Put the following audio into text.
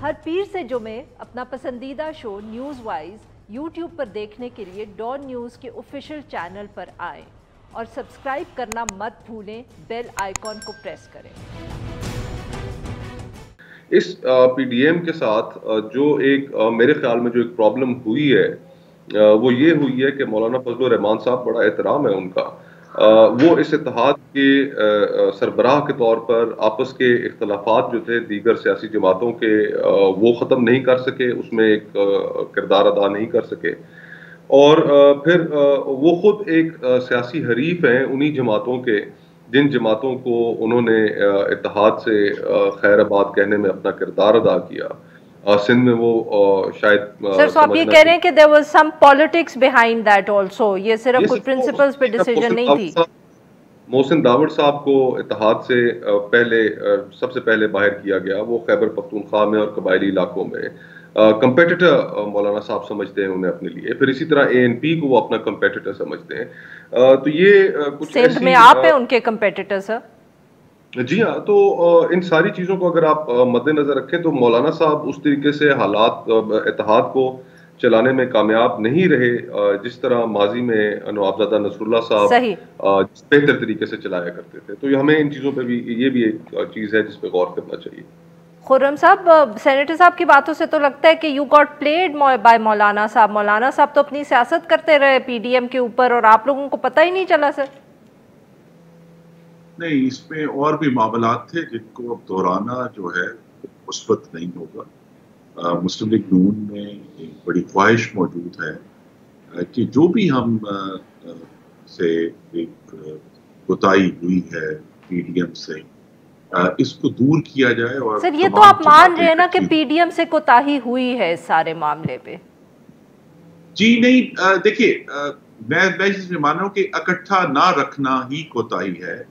हर पीर से जुमे अपना पसंदीदा शो न्यूज़ वाइज यूट्यूब पर देखने के लिए डॉन न्यूज़ के ऑफिशियल चैनल पर आएं और सब्सक्राइब करना मत भूलें, बेल आइकॉन को प्रेस करें। इस पीडीएम के साथ जो एक मेरे ख्याल में जो एक प्रॉब्लम हुई है वो ये हुई है कि मौलाना फजलुर रहमान साहब, बड़ा एहतराम है उनका, वो इस इत्तेहाद के सरबराह के तौर पर आपस के इख्तलाफात जो थे दीगर सियासी जमातों के वो ख़त्म नहीं कर सके, उसमें एक किरदार अदा नहीं कर सके। और फिर वो खुद एक सियासी हरीफ हैं उन्हीं जमातों के जिन जमातों को उन्होंने इत्तेहाद से खैराबाद कहने में अपना किरदार अदा किया। सिंध में वो शायद सर, तो आप ये कह रहे हैं कि there was some politics behind that also, ये सिर्फ कोई प्रिंसिपल्स पे डिसीजन नहीं थी। मोहसिन दावड़ साहब को इत्तेहाद से पहले सबसे पहले बाहर किया गया। वो खैबर पख्तूनख्वा में और कबायली इलाकों में कंपेटिटर मौलाना साहब समझते हैं उन्हें अपने लिए। फिर इसी तरह एएनपी को वो अपना कंपेटिटर समझते हैं। तो ये कुछ सिंध में आप हैं उनके कंपेटिटर सर? जी हाँ। तो इन सारी चीज़ों को अगर आप मद्देनजर रखें तो मौलाना साहब उस तरीके से हालात इत्तेहाद को चलाने में कामयाब नहीं रहे जिस तरह माजी में नवाबजादा नसरुल्लाह साहब बेहतर तरीके से चलाया करते थे। तो हमें इन चीज़ों पे भी ये भी एक चीज़ है जिस पे गौर करना चाहिए। खुर्रम साहब, सेनेटर साहब की बातों से तो लगता है कि यू गॉट प्लेड बाय मौलाना साहब। मौलाना साहब तो अपनी सियासत करते रहे पीडीएम के ऊपर और आप लोगों को पता ही नहीं चला सर। नहीं, इसमें और भी मामलात थे जिनको अब दोहराना जो है मुस्बत नहीं होगा। मुस्लिम लीग नून में एक बड़ी ख्वाहिश मौजूद है कि जो भी हम से एक कोताही हुई है पीडीएम से, इसको दूर किया जाए। और सर, ये तो आप मान रहे हैं ना कि पीडीएम से कोताही हुई है इस सारे मामले पे? जी नहीं, देखिए, मैं इसमें मान रहा हूँ कि इकट्ठा ना रखना ही कोताही है।